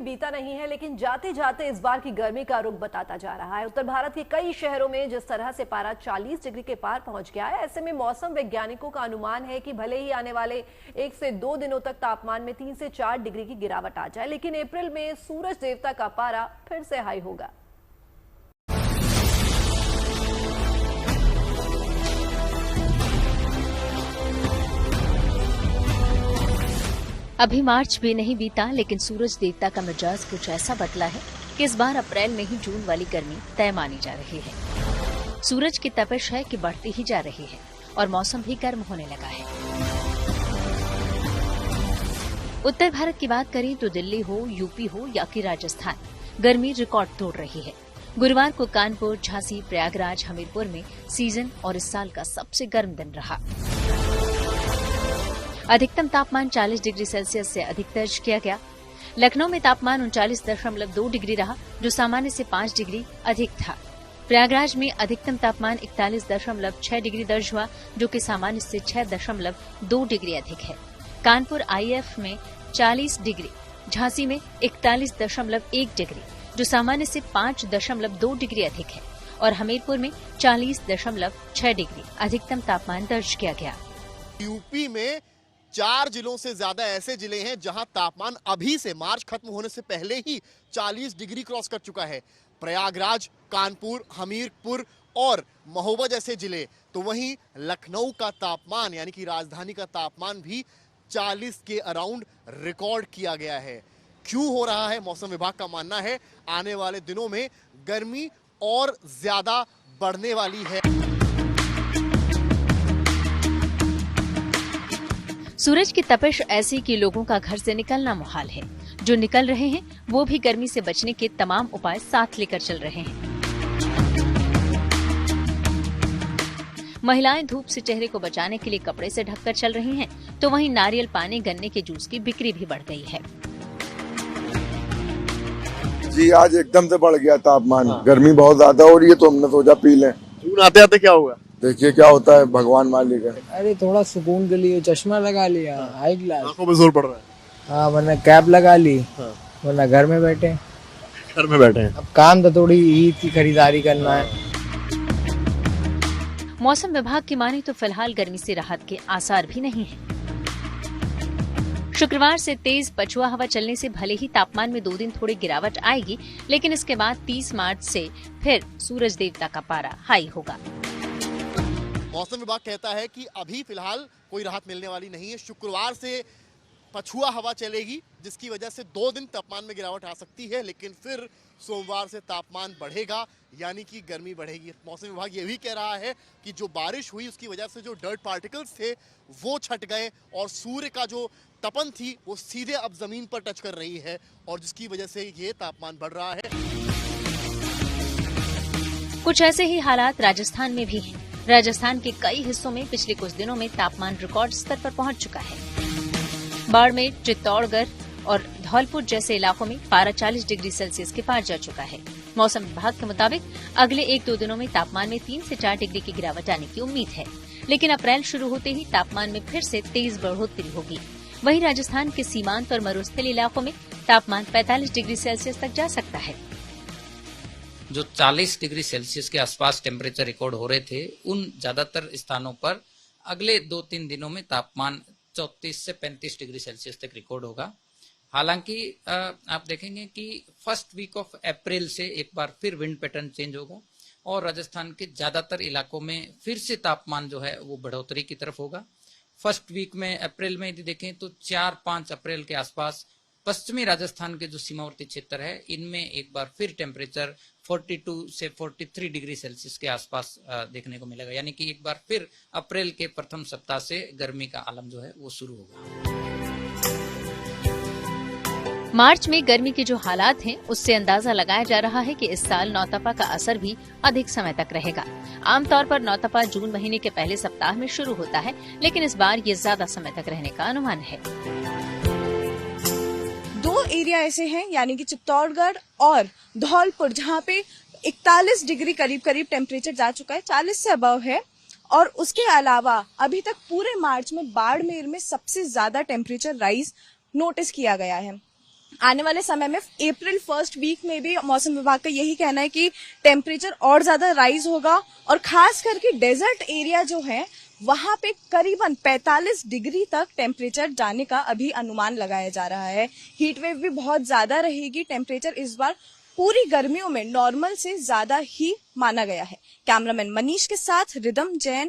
बीता नहीं है, लेकिन जाते जाते इस बार की गर्मी का रुख बताता जा रहा है। उत्तर भारत के कई शहरों में जिस तरह से पारा 40 डिग्री के पार पहुंच गया है, ऐसे में मौसम वैज्ञानिकों का अनुमान है कि भले ही आने वाले 1 से 2 दिनों तक तापमान में 3 से 4 डिग्री की गिरावट आ जाए, लेकिन अप्रैल में सूरज देवता का पारा फिर से हाई होगा। अभी मार्च भी नहीं बीता, लेकिन सूरज देवता का मिजाज कुछ ऐसा बदला है कि इस बार अप्रैल में ही जून वाली गर्मी तय मानी जा रही है। सूरज की तपिश है कि बढ़ती ही जा रही है और मौसम भी गर्म होने लगा है। उत्तर भारत की बात करें तो दिल्ली हो, यूपी हो या कि राजस्थान, गर्मी रिकॉर्ड तोड़ रही है। गुरुवार को कानपुर, झांसी, प्रयागराज, हमीरपुर में सीजन और इस साल का सबसे गर्म दिन रहा। अधिकतम तापमान 40 डिग्री सेल्सियस से अधिक दर्ज किया गया। लखनऊ में तापमान 39.2 डिग्री रहा, जो सामान्य से 5 डिग्री अधिक था। प्रयागराज में अधिकतम तापमान 41.6 डिग्री दर्ज हुआ, जो कि सामान्य से 6.2 डिग्री अधिक है। कानपुर आईएफ में 40 डिग्री, झांसी में 41.1 डिग्री, जो सामान्य से 5.2 डिग्री अधिक है, और हमीरपुर में 40.6 डिग्री अधिकतम तापमान दर्ज किया गया। यूपी में 4 जिलों से ज्यादा ऐसे जिले हैं जहां तापमान अभी से मार्च खत्म होने से पहले ही 40 डिग्री क्रॉस कर चुका है। प्रयागराज, कानपुर, हमीरपुर और महोबा जैसे जिले। तो वहीं लखनऊ का तापमान यानी कि राजधानी का तापमान भी 40 के अराउंड रिकॉर्ड किया गया है। क्यों हो रहा है? मौसम विभाग का मानना है आने वाले दिनों में गर्मी और ज्यादा बढ़ने वाली है। सूरज की तपिश ऐसी कि लोगों का घर से निकलना मुहाल है। जो निकल रहे हैं वो भी गर्मी से बचने के तमाम उपाय साथ लेकर चल रहे हैं। महिलाएं धूप से चेहरे को बचाने के लिए कपड़े से ढककर चल रही हैं, तो वहीं नारियल पानी, गन्ने के जूस की बिक्री भी बढ़ गई है। जी आज एकदम से बढ़ गया तापमान। गर्मी बहुत ज्यादा हो रही है, तो हमने सोचा पी लें। जून आते आते क्या होगा? देखिए क्या होता है, भगवान मालिक है। अरे थोड़ा सुकून के लिए चश्मा लगा लिया, हाई ग्लास। आंखों में जोर पड़ रहा है। हाँ, वरना कैप लगा ली, वरना घर में बैठे हैं। अब काम तो थोड़ी ईद की खरीदारी करना है। मौसम विभाग की माने तो फिलहाल गर्मी से राहत के आसार भी नहीं हैं। शुक्रवार से तेज पछुआ हवा चलने से भले ही तापमान में 2 दिन थोड़ी गिरावट आएगी, लेकिन इसके बाद 30 मार्च से फिर सूरज देवता का पारा हाई होगा। मौसम विभाग कहता है कि अभी फिलहाल कोई राहत मिलने वाली नहीं है। शुक्रवार से पछुआ हवा चलेगी, जिसकी वजह से 2 दिन तापमान में गिरावट आ सकती है, लेकिन फिर सोमवार से तापमान बढ़ेगा, यानी कि गर्मी बढ़ेगी। मौसम विभाग ये भी कह रहा है कि जो बारिश हुई उसकी वजह से जो डर्ट पार्टिकल्स थे वो छट गए और सूर्य का जो तपन थी वो सीधे अब जमीन पर टच कर रही है, और जिसकी वजह से ये तापमान बढ़ रहा है। कुछ ऐसे ही हालात राजस्थान में भी हैं। राजस्थान के कई हिस्सों में पिछले कुछ दिनों में तापमान रिकॉर्ड स्तर पर पहुंच चुका है। बाड़मेर, चित्तौड़गढ़ और धौलपुर जैसे इलाकों में पारा 40 डिग्री सेल्सियस के पार जा चुका है। मौसम विभाग के मुताबिक अगले 1-2 दिनों में तापमान में 3 से 4 डिग्री की गिरावट आने की उम्मीद है, लेकिन अप्रैल शुरू होते ही तापमान में फिर से तेज बढ़ोतरी होगी। वहीं राजस्थान के सीमांत और मरुस्थल इलाकों में तापमान 45 डिग्री सेल्सियस तक जा सकता है। जो 40 डिग्री सेल्सियस के आसपास टेम्परेचर रिकॉर्ड हो रहे थे, उन ज्यादातर स्थानों पर अगले 2-3 दिनों में तापमान 34 से 35 डिग्री सेल्सियस तक रिकॉर्ड होगा। हालांकि आप देखेंगे कि फर्स्ट वीक ऑफ अप्रैल से एक बार फिर विंड पैटर्न चेंज होगा और राजस्थान के ज्यादातर इलाकों में फिर से तापमान जो है वो बढ़ोतरी की तरफ होगा। फर्स्ट वीक में अप्रैल में यदि देखें तो 4-5 अप्रैल के आसपास पश्चिमी राजस्थान के जो सीमावर्ती क्षेत्र है, इनमें एक बार फिर टेम्परेचर 42 से 43 डिग्री सेल्सियस के आसपास देखने को मिलेगा, यानी कि एक बार फिर अप्रैल के प्रथम सप्ताह से गर्मी का आलम जो है वो शुरू होगा। मार्च में गर्मी के जो हालात हैं, उससे अंदाजा लगाया जा रहा है कि इस साल नौतपा का असर भी अधिक समय तक रहेगा। आमतौर पर नौतपा जून महीने के पहले सप्ताह में शुरू होता है, लेकिन इस बार ये ज्यादा समय तक रहने का अनुमान है। 2 एरिया ऐसे हैं, यानी कि चित्तौड़गढ़ और धौलपुर, जहाँ पे 41 डिग्री करीब टेम्परेचर जा चुका है, 40 से अबव है। और उसके अलावा अभी तक पूरे मार्च में बाड़मेर में सबसे ज्यादा टेम्परेचर राइज नोटिस किया गया है। आने वाले समय में अप्रैल फर्स्ट वीक में भी मौसम विभाग का यही कहना है कि टेम्परेचर और ज्यादा राइज होगा और खास करके डेजर्ट एरिया जो है वहां पे करीबन 45 डिग्री तक टेम्परेचर जाने का अभी अनुमान लगाया जा रहा है। हीट वेव भी बहुत ज्यादा रहेगी। टेम्परेचर इस बार पूरी गर्मियों में नॉर्मल से ज्यादा ही माना गया है। कैमरामैन मनीष के साथ रिदम जैन।